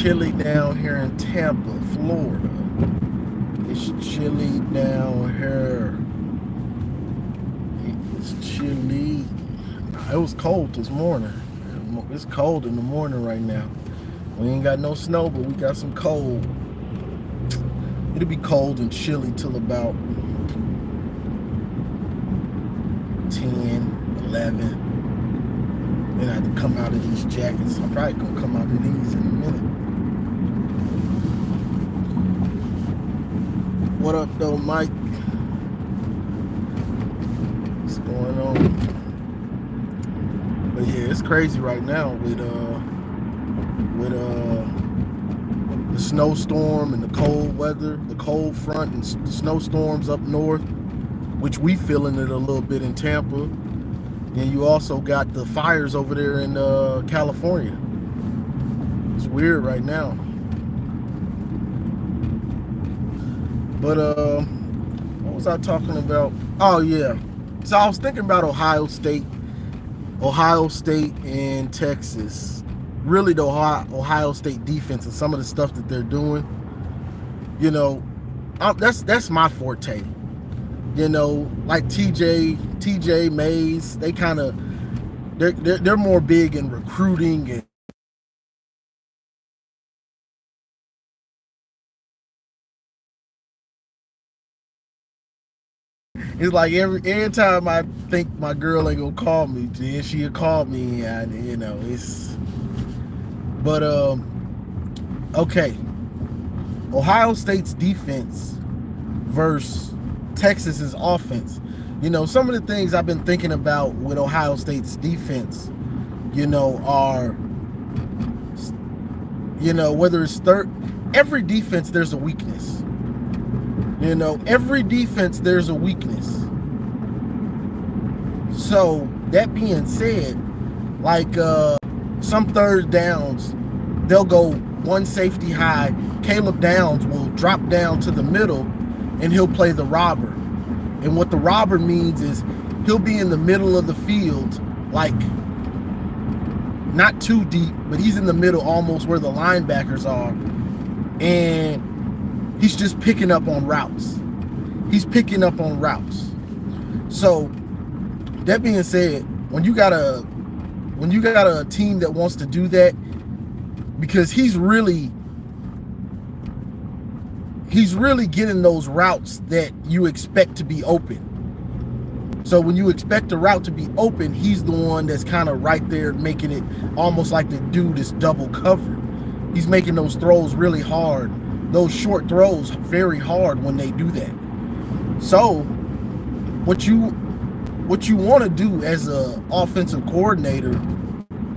chilly down here in Tampa, Florida. It's chilly down here. It's chilly. It was cold this morning. It's cold in the morning right now. We ain't got no snow, but we got some cold. It'll be cold and chilly till about 10, 11. Then I have to come out of these jackets. I'm probably gonna come out of these in a minute. What up though, Mike? What's going on? But yeah, it's crazy right now with the snowstorm and the cold weather, the cold front and the snowstorms up north, which we feeling it a little bit in Tampa. And you also got the fires over there in California. It's weird right now. But what was I talking about? Oh yeah. So I was thinking about Ohio State and Texas. Really the Ohio State defense and some of the stuff that they're doing. You know, that's my forte. You know, like TJ Mays, they're more big in recruiting and it's like every time I think my girl ain't gonna call me, then she'll call me, and you know it's. But okay, Ohio State's defense versus Texas's offense. You know, some of the things I've been thinking about with Ohio State's defense, you know, are, you know, whether it's every defense there's a weakness. You know, every defense there's a weakness. So that being said, like some third downs, they'll go one safety high. Caleb Downs will drop down to the middle and he'll play the robber. And what the robber means is he'll be in the middle of the field, like not too deep, but he's in the middle almost where the linebackers are. And he's just picking up on routes. He's picking up on routes. So that being said, when you got a team that wants to do that, because he's really getting those routes that you expect to be open. So when you expect the route to be open, he's the one that's kind of right there making it almost like the dude is double covered. He's making those throws really hard, those short throws very hard when they do that. So what you want to do as a offensive coordinator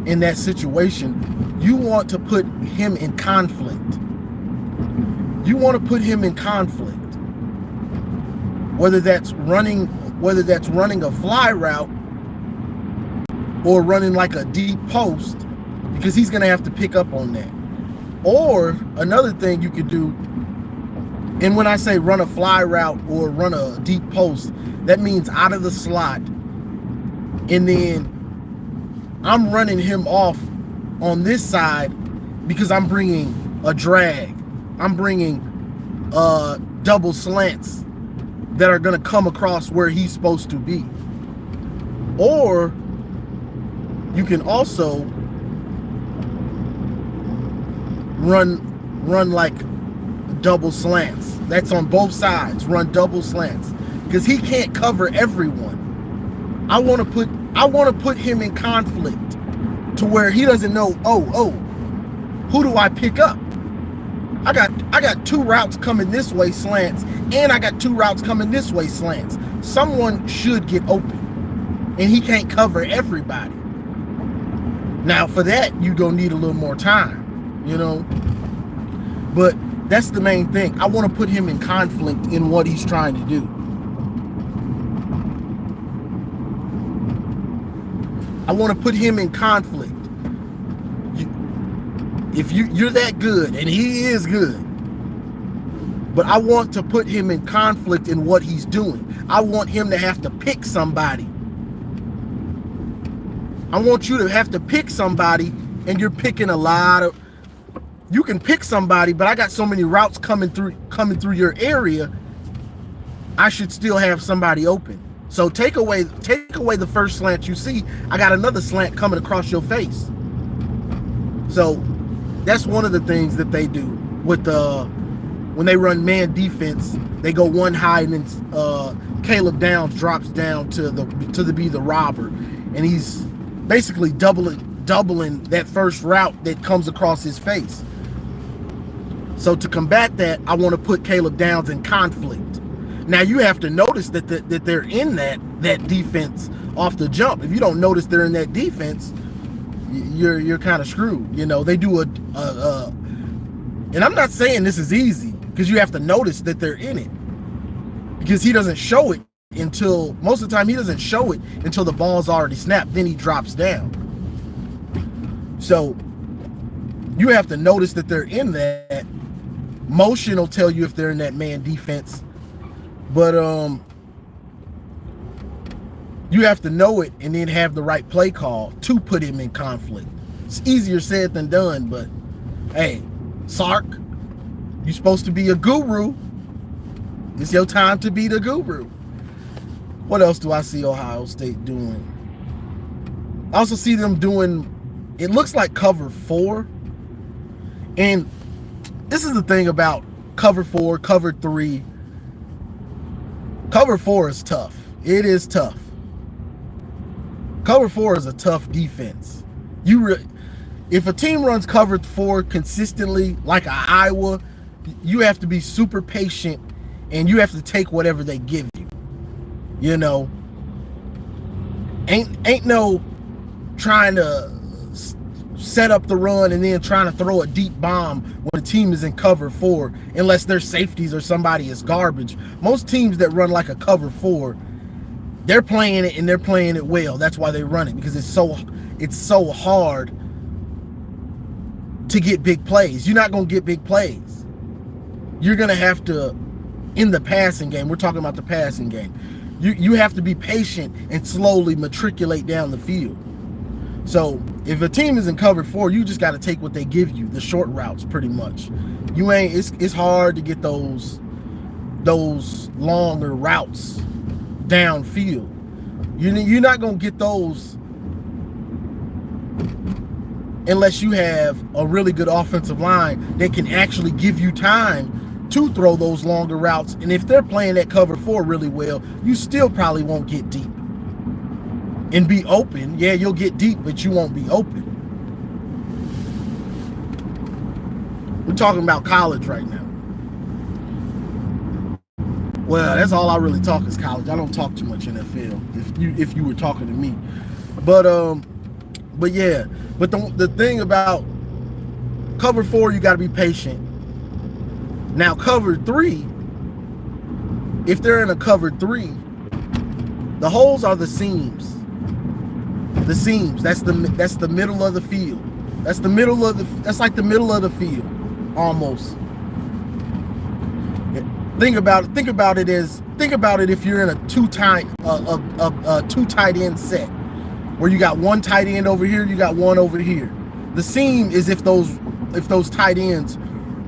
in that situation, you want to put him in conflict. You want to put him in conflict. Whether that's running a fly route or running like a deep post, because he's going to have to pick up on that. Or another thing you could do, and when I say run a fly route or run a deep post, that means out of the slot, and then I'm running him off on this side because I'm bringing a drag. I'm bringing double slants that are going to come across where he's supposed to be. Or you can also run like double slants. That's on both sides. Run double slants because he can't cover everyone. I want to put him in conflict to where he doesn't know, oh, who do I pick up? I got two routes coming this way, slants, and I got two routes coming this way, slants. Someone should get open, and he can't cover everybody. Now, for that, you're going to need a little more time, you know? But that's the main thing. I want to put him in conflict in what he's trying to do. I want to put him in conflict. If you're that good, and he is good, but I want to put him in conflict in what he's doing. I want him to have to pick somebody. I want you to have to pick somebody, and you're picking a lot of you can pick somebody, but I got so many routes coming through your area, I should still have somebody open. So take away the first slant you see, I got another slant coming across your face. So that's one of the things that they do with when they run man defense. They go one high, and then Caleb Downs drops down to be the robber, and he's basically doubling that first route that comes across his face. So to combat that, I want to put Caleb Downs in conflict. Now you have to notice that they're in that defense off the jump. If you don't notice they're in that defense, you're kind of screwed. You know, they do and I'm not saying this is easy, because you have to notice that they're in it, because he doesn't show it until, most of the time he doesn't show it until the ball's already snapped, then he drops down. So you have to notice that they're in that. Motion will tell you if they're in that man defense, but you have to know it and then have the right play call to put him in conflict. It's easier said than done, but hey, Sark, you're supposed to be a guru. It's your time to be the guru. What else do I see Ohio State doing? I also see them doing, it looks like cover 4. And this is the thing about cover 4, cover 3. Cover 4 is tough. It is tough. Cover 4 is a tough defense. If a team runs cover 4 consistently, like Iowa, you have to be super patient, and you have to take whatever they give you. You know, ain't no trying to set up the run and then trying to throw a deep bomb when the team is in cover 4, unless their safeties or somebody is garbage. Most teams that run like a cover 4, they're playing it, and they're playing it well. That's why they run it, because it's so hard to get big plays. You're not going to get big plays. You're going to have to, in the passing game, we're talking about the passing game, you have to be patient and slowly matriculate down the field. So if a team is in cover 4, you just got to take what they give you, the short routes, pretty much. It's hard to get those longer routes downfield. You're not going to get those unless you have a really good offensive line that can actually give you time to throw those longer routes. And if they're playing that cover 4 really well, you still probably won't get deep and be open. Yeah, you'll get deep, but you won't be open. We're talking about college right now. Well, that's all I really talk is college. I don't talk too much NFL, if you were talking to me. But yeah, but the thing about cover 4, you got to be patient. Now cover 3, if they're in a cover 3, the holes are the seams. The seams, that's the middle of the field. That's like the middle of the field, almost. Think about it if you're in a two tight end set, where you got one tight end over here, you got one over here. The seam is if those tight ends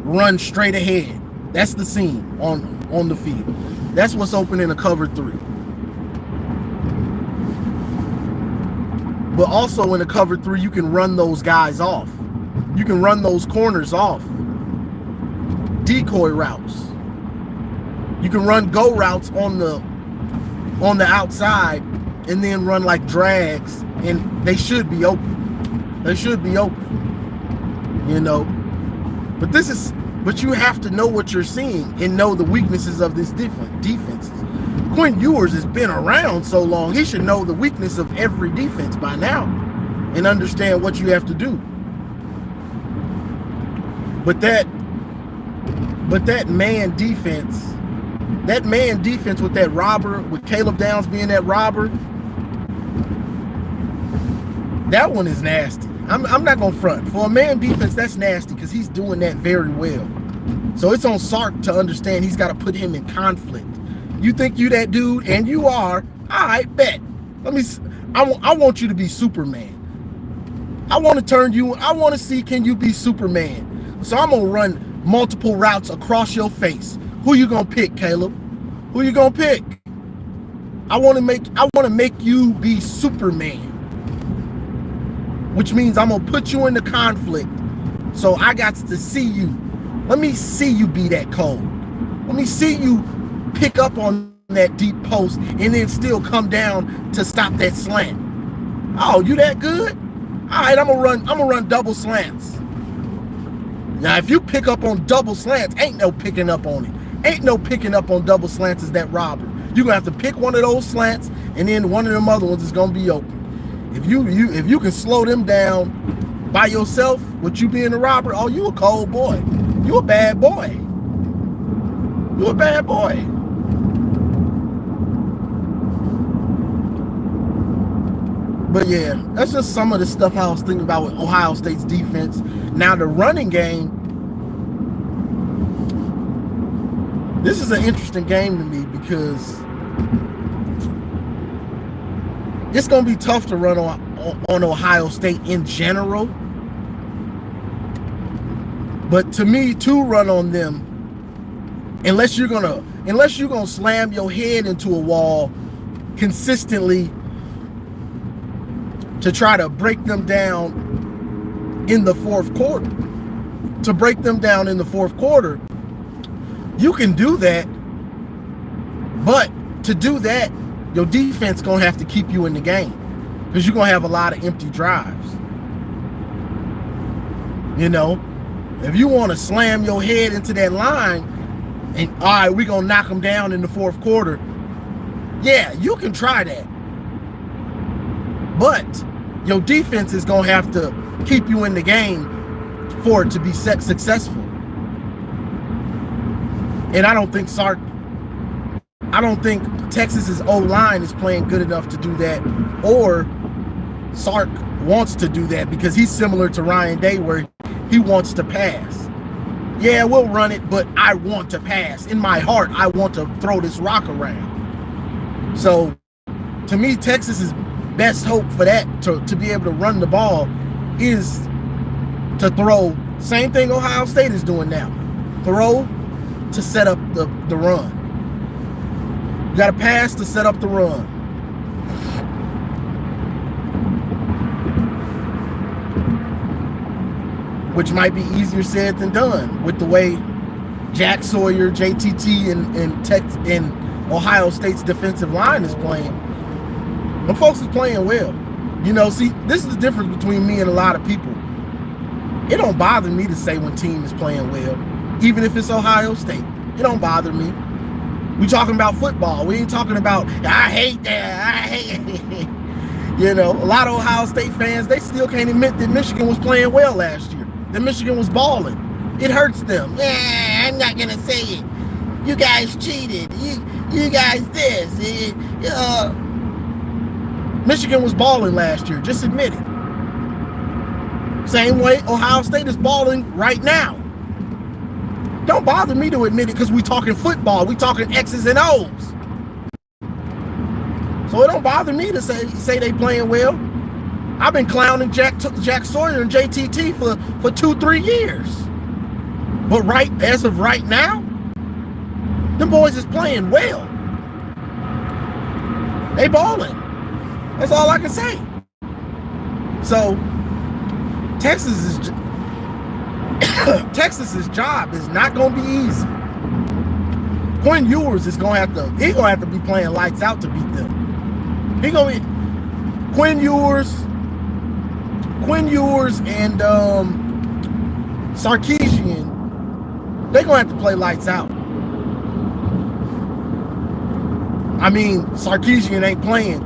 run straight ahead. That's the seam on the field. That's what's open in a cover 3. But also in a cover 3, you can run those guys off. You can run those corners off. Decoy routes. You can run go routes on the outside, and then run like drags, and they should be open. They should be open. You know. But you have to know what you're seeing and know the weaknesses of this different defenses. Quinn Ewers has been around so long, he should know the weakness of every defense by now and understand what you have to do. But that man defense with that robber, with Caleb Downs being that robber, that one is nasty. I'm not going to front. For a man defense, that's nasty, because he's doing that very well. So it's on Sark to understand he's got to put him in conflict. You think you that dude, and you are, all right, bet. I want you to be Superman. I want to see, can you be Superman? So I'm gonna run multiple routes across your face. Who you gonna pick, Caleb? Who you gonna pick? I wanna make you be Superman. Which means I'm gonna put you into conflict. So I got to see you. Let me see you be that cold. Let me see you pick up on that deep post and then still come down to stop that slant. Oh, you that good? All right, I'm gonna run double slants. Now, if you pick up on double slants, ain't no picking up on it. Ain't no picking up on double slants is that robber. You're gonna have to pick one of those slants, and then one of them other ones is gonna be open. If you can slow them down by yourself, with you being a robber, oh, you a cold boy. You a bad boy. You a bad boy. But yeah, that's just some of the stuff I was thinking about with Ohio State's defense. Now the running game, this is an interesting game to me because it's going to be tough to run on Ohio State in general. But to me, to run on them, unless you're gonna slam your head into a wall consistently to try to break them down in the fourth quarter. To break them down in the fourth quarter, you can do that, but to do that, your defense gonna have to keep you in the game because you're gonna have a lot of empty drives. You know, if you want to slam your head into that line and all right, we're gonna knock them down in the fourth quarter, yeah, you can try that. But your defense is going to have to keep you in the game for it to be successful. And I don't think Texas's O-line is playing good enough to do that, or Sark wants to do that because he's similar to Ryan Day where he wants to pass. Yeah, we'll run it, but I want to pass. In my heart, I want to throw this rock around. So to me, Texas's best hope for that to be able to run the ball is to throw. Same thing Ohio State is doing now. Throw to set up the run. You got to pass to set up the run. Which might be easier said than done with the way Jack Sawyer, JTT, and Ohio State's defensive line is playing. Them folks is playing well. You know, see, this is the difference between me and a lot of people. It don't bother me to say when team is playing well, even if it's Ohio State. It don't bother me. We talking about football. We ain't talking about, I hate that, I hate it. You know, a lot of Ohio State fans, they still can't admit that Michigan was playing well last year. That Michigan was balling. It hurts them. Yeah, I'm not going to say it. You guys cheated. You guys this. Michigan was balling last year. Just admit it. Same way Ohio State is balling right now. Don't bother me to admit it because we talking football. We talking X's and O's. So it don't bother me to say they playing well. I've been clowning Jack Sawyer and JTT for 2-3 years. But as of right now, them boys is playing well. They balling. That's all I can say. So Texas's job is not going to be easy. Quinn Ewers is going to have to be playing lights out to beat them. Quinn Ewers and Sarkisian, they're going to have to play lights out. I mean, Sarkisian ain't playing.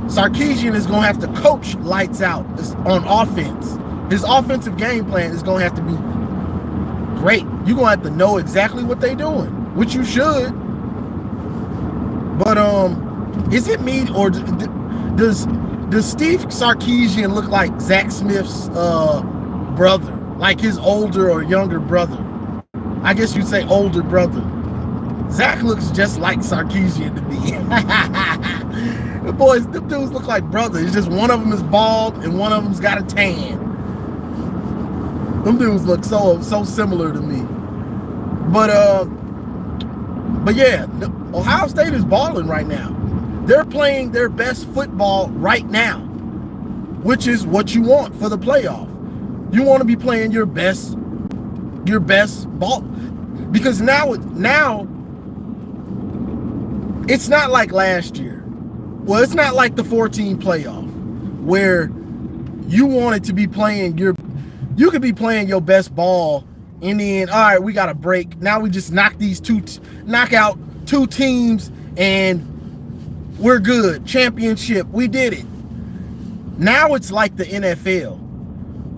Sarkisian is going to have to coach lights out on offense. His offensive game plan is going to have to be great. You're going to have to know exactly what they're doing, which you should. But is it me, or does Steve Sarkisian look like Zach Smith's brother, like his older or younger brother? I guess you'd say older brother. Zach looks just like Sarkisian to me. The dudes look like brothers. It's just one of them is bald and one of them's got a tan. Them dudes look so similar to me. But yeah, Ohio State is balling right now. They're playing their best football right now, which is what you want for the playoff. You want to be playing your best ball, because now it's not like last year. Well, it's not like the 14 playoff where you wanted to be playing you could be playing your best ball, and then, all right, we got a break. Now we just knock out two teams and we're good. Championship, we did it. Now it's like the NFL,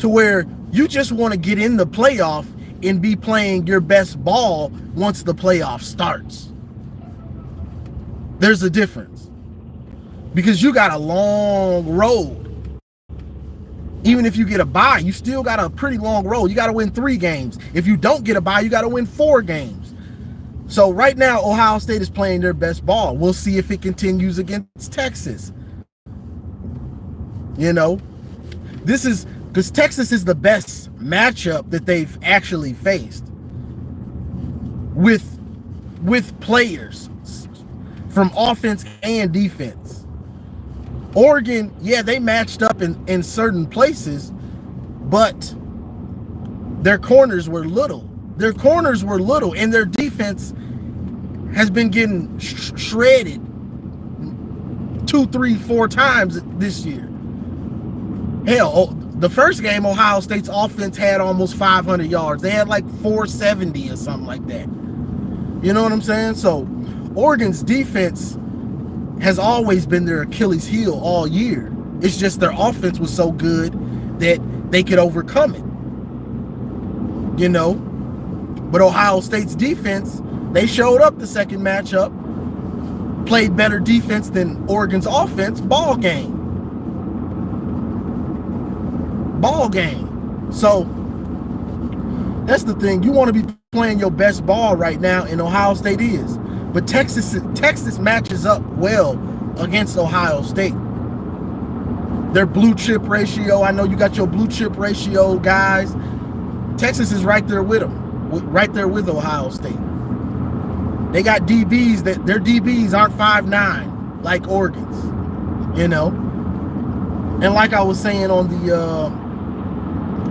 to where you just want to get in the playoff and be playing your best ball once the playoff starts. There's a difference, because you got a long road. Even if you get a bye, you still got a pretty long road. You got to win 3 games. If you don't get a bye, you got to win 4 games. So right now, Ohio State is playing their best ball. We'll see if it continues against Texas. You know, this is because Texas is the best matchup that they've actually faced with players from offense and defense. Oregon, yeah, they matched up in certain places, but their corners were little. And their defense has been getting shredded 2, 3, 4 times this year. Hell, the first game, Ohio State's offense had almost 500 yards. They had like 470 or something like that. You know what I'm saying? So Oregon's defense has always been their Achilles heel all year. It's just their offense was so good that they could overcome it. You know? But Ohio State's defense, they showed up the second matchup, played better defense than Oregon's offense. Ball game. So that's the thing. You want to be playing your best ball right now, and Ohio State is. But Texas matches up well against Ohio State. Their blue chip ratio, I know you got your blue chip ratio guys. Texas is right there with them, right there with Ohio State. They got DBs that their DBs aren't 5'9" like Oregon's, you know. And like I was saying on the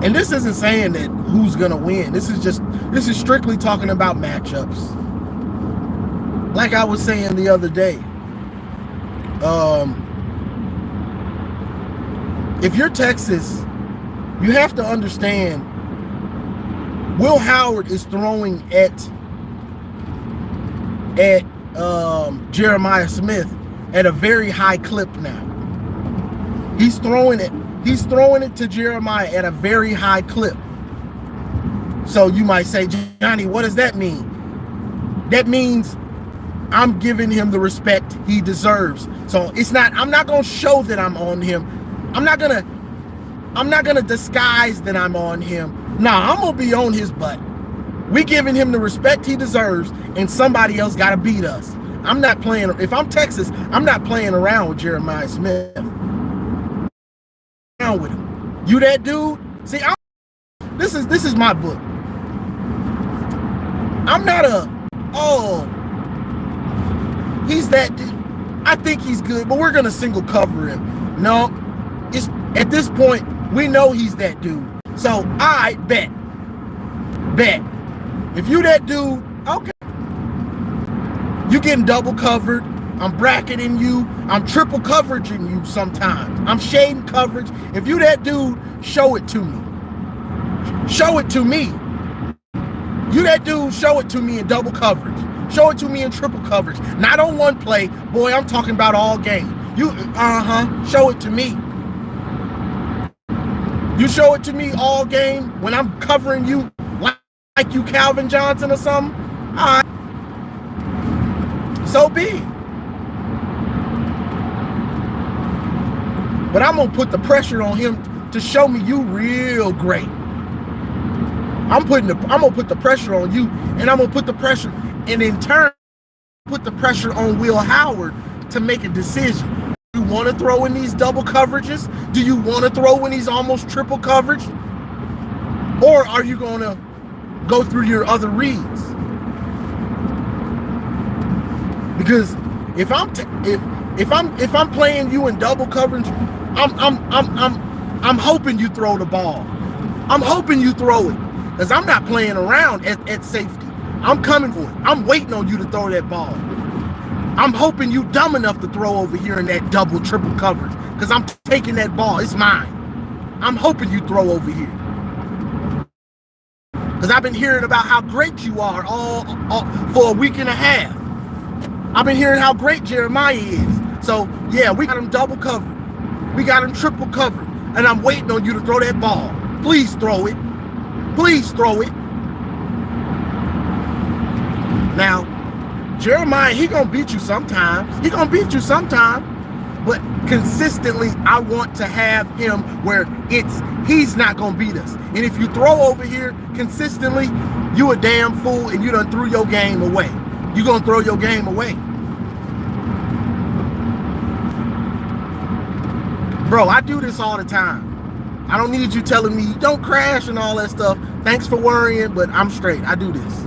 and this isn't saying that who's gonna win. This is strictly talking about matchups. Like I was saying the other day, if you're Texas, you have to understand Will Howard is throwing at Jeremiah Smith at a very high clip now. He's throwing it to Jeremiah at a very high clip. So you might say, Johnny, what does that mean? That means I'm giving him the respect he deserves. So I'm not gonna show that I'm on him. I'm not gonna disguise that I'm on him. Nah, I'm gonna be on his butt. We giving him the respect he deserves, and somebody else gotta beat us. I'm not playing. If I'm Texas, I'm not playing around with Jeremiah Smith. Around with him. You that dude? See, this is my book. I'm not he's that dude. I think he's good, but we're gonna single cover him. No, it's at this point we know he's that dude. So I bet. If you that dude, okay. You getting double covered. I'm bracketing you. I'm triple coveraging you sometimes. I'm shading coverage. If you that dude, show it to me. Show it to me. You that dude, show it to me in double coverage. Show it to me in triple coverage. Not on one play. Boy, I'm talking about all game. Show it to me. You show it to me all game when I'm covering you like you Calvin Johnson or something. All right. So be it. But I'm going to put the pressure on him to show me you real great. I'm going to put the pressure on you, and I'm going to put the pressure, and in turn, put the pressure on Will Howard to make a decision. Do you want to throw in these double coverages? Do you want to throw in these almost triple coverage? Or are you going to go through your other reads? Because if I'm playing you in double coverage, I'm hoping you throw the ball. I'm hoping you throw it, because I'm not playing around at safety. I'm coming for it. I'm waiting on you to throw that ball. I'm hoping you dumb enough to throw over here in that double, triple coverage, because I'm taking that ball. It's mine. I'm hoping you throw over here, because I've been hearing about how great you are all for a week and a half. I've been hearing how great Jeremiah is. So yeah, we got him double covered. We got him triple covered. And I'm waiting on you to throw that ball. Please throw it. Please throw it. Now, Jeremiah, he gonna beat you sometimes. He gonna beat you sometimes. But consistently, I want to have him where he's not gonna beat us. And if you throw over here consistently, you a damn fool and you done threw your game away. You're gonna throw your game away. Bro, I do this all the time. I don't need you telling me don't crash and all that stuff. Thanks for worrying, but I'm straight. I do this.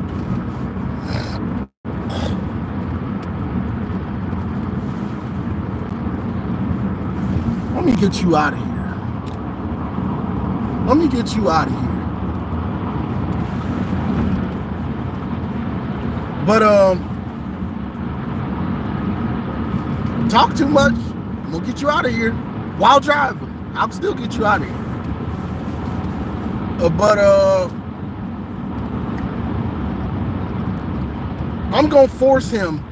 Let me get you out of here. Let me get you out of here. But talk too much, I'm gonna get you out of here while driving. I'll still get you out of here. I'm gonna force him.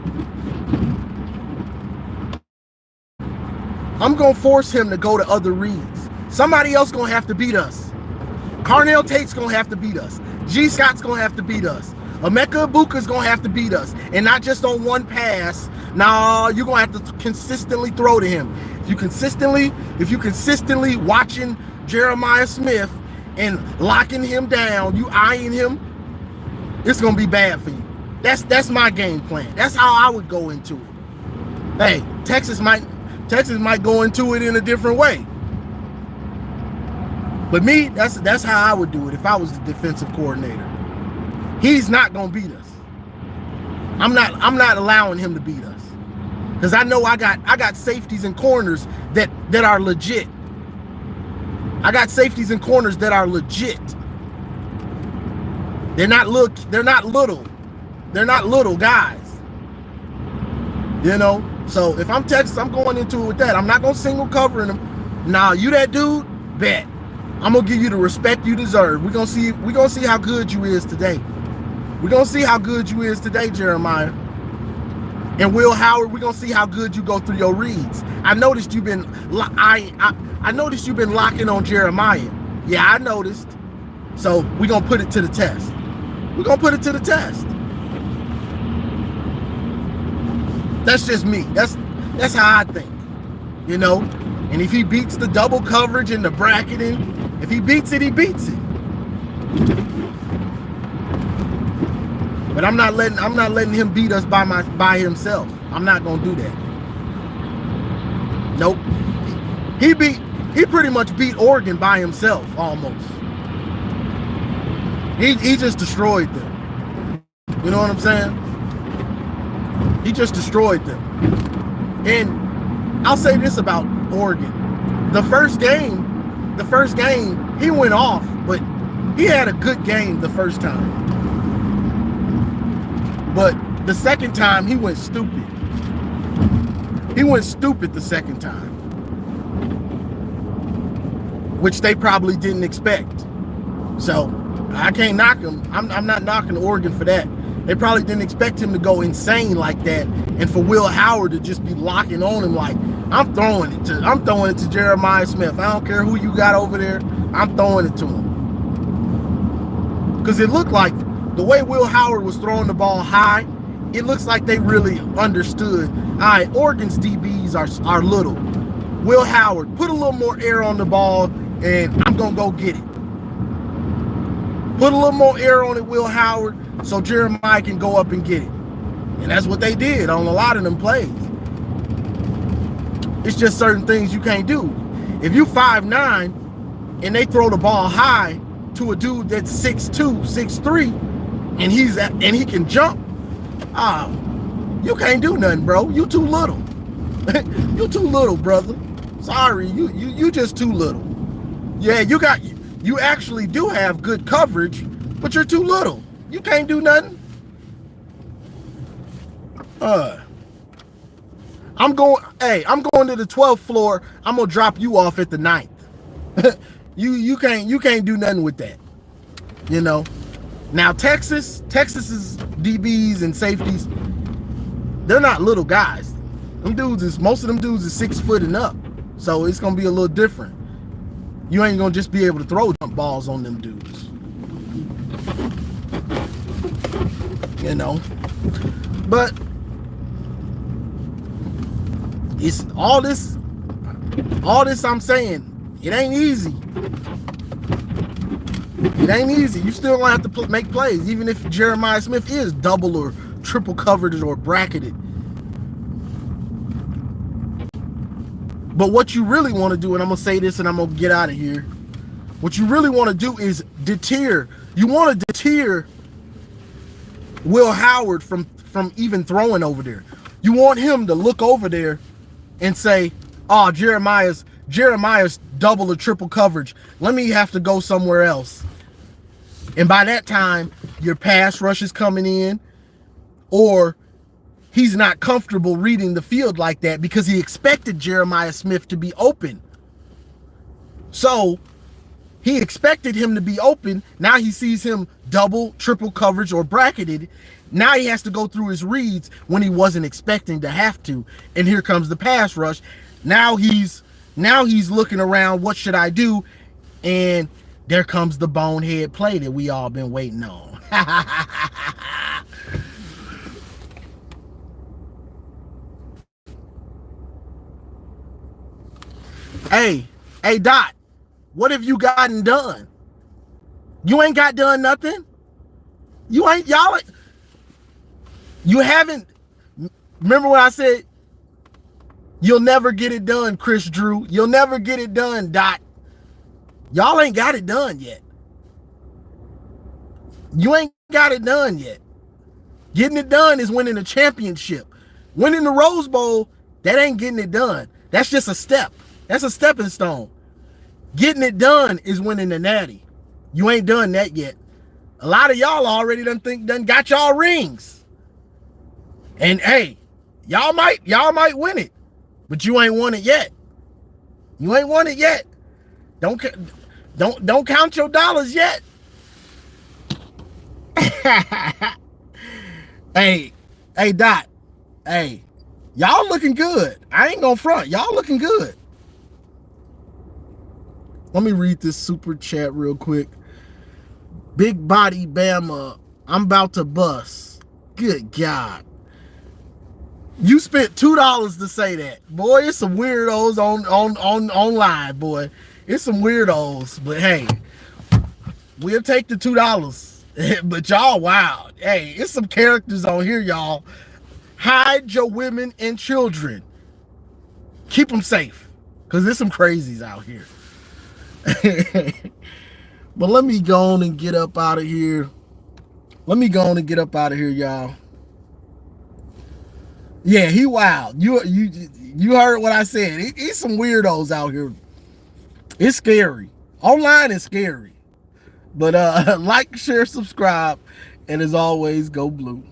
I'm gonna force him to go to other reads. Somebody else gonna have to beat us. Carnell Tate's gonna have to beat us. G. Scott's gonna have to beat us. Emeka Ibuka's gonna have to beat us, and not just on one pass. Nah, you're gonna have to consistently throw to him. If you consistently watching Jeremiah Smith and locking him down, you eyeing him, it's gonna be bad for you. That's my game plan. That's how I would go into it. Hey, Texas might go into it in a different way. But me, that's how I would do it if I was the defensive coordinator. He's not gonna beat us. I'm not allowing him to beat us, because I know I got safeties and corners that are legit. I got safeties and corners that are legit. They're not little guys. You know. So if I'm Texas, I'm going into it with that. I'm not gonna single covering him. Nah, you that dude, bet. I'm gonna give you the respect you deserve. We're gonna see how good you is today. We're gonna see how good you is today, Jeremiah. And Will Howard, we're gonna see how good you go through your reads. I noticed you've been locking on Jeremiah. Yeah, I noticed. So we're gonna put it to the test. We're gonna put it to the test. That's just me. That's how I think. You know? And if he beats the double coverage and the bracketing, if he beats it, he beats it. But I'm not letting him beat us by himself. I'm not gonna do that. Nope. He pretty much beat Oregon by himself almost. He just destroyed them. You know what I'm saying? He just destroyed them. And I'll say this about Oregon. The first game, he went off, but he had a good game the first time. But the second time, he went stupid. He went stupid the second time, which they probably didn't expect. So I can't knock him. I'm not knocking Oregon for that. They probably didn't expect him to go insane like that, and for Will Howard to just be locking on him like, I'm throwing it to Jeremiah Smith. I don't care who you got over there. I'm throwing it to him. Because it looked like the way Will Howard was throwing the ball high, it looks like they really understood. All right, Oregon's DBs are little. Will Howard, put a little more air on the ball, and I'm going to go get it. Put a little more air on it, Will Howard, so Jeremiah can go up and get it. And that's what they did on a lot of them plays. It's just certain things you can't do. If you 5'9", and they throw the ball high to a dude that's 6'2", 6'3", and he can jump, you can't do nothing, bro. You too little. You too little, brother. Sorry, you just too little. Yeah, you actually do have good coverage, but you're too little. You can't do nothing. I'm going to the 12th floor. I'm gonna drop you off at the 9th. you can't do nothing with that. You know. Now Texas's DBs and safeties, they're not little guys. Most of them dudes is 6 foot and up. So it's gonna be a little different. You ain't gonna just be able to throw jump balls on them dudes. You know. But it's all this I'm saying, it ain't easy. It ain't easy. You still gonna have to make plays, even if Jeremiah Smith is double or triple covered or bracketed. But what you really want to do, and I'm gonna say this and I'm gonna get out of here. What you really want to do is deter. You want to deter Will Howard from even throwing over there. You want him to look over there and say, "Oh, Jeremiah's double or triple coverage. Let me have to go somewhere else." And by that time, your pass rush is coming in, or he's not comfortable reading the field like that because he expected Jeremiah Smith to be open. So he expected him to be open. Now he sees him double, triple coverage, or bracketed. Now he has to go through his reads when he wasn't expecting to have to. And here comes the pass rush. Now he's looking around, what should I do? And there comes the bonehead play that we all been waiting on. Hey, Dot, what have you gotten done? You ain't got done nothing. You haven't. Remember when I said, you'll never get it done, Chris Drew. You'll never get it done, Dot. Y'all ain't got it done yet. You ain't got it done yet. Getting it done is winning a championship. Winning the Rose Bowl, that ain't getting it done. That's just a step. That's a stepping stone. Getting it done is winning the Natty. You ain't done that yet. A lot of y'all already done got y'all rings. And hey, y'all might win it, but you ain't won it yet. You ain't won it yet. Don't count your dollars yet. Hey, Dot. Hey, y'all looking good. I ain't gonna front. Y'all looking good. Let me read this super chat real quick. Big Body Bama, I'm about to bust. Good God. You spent $2 to say that. Boy, it's some weirdos online, boy. It's some weirdos. But hey, we'll take the $2. But y'all wild. Hey, it's some characters on here, y'all. Hide your women and children. Keep them safe. Because there's some crazies out here. But let me go on and get up out of here. Y'all. Yeah, he wild. You heard what I said. He's some weirdos out here. It's scary. Online is scary. But like, share, subscribe, and as always, go blue.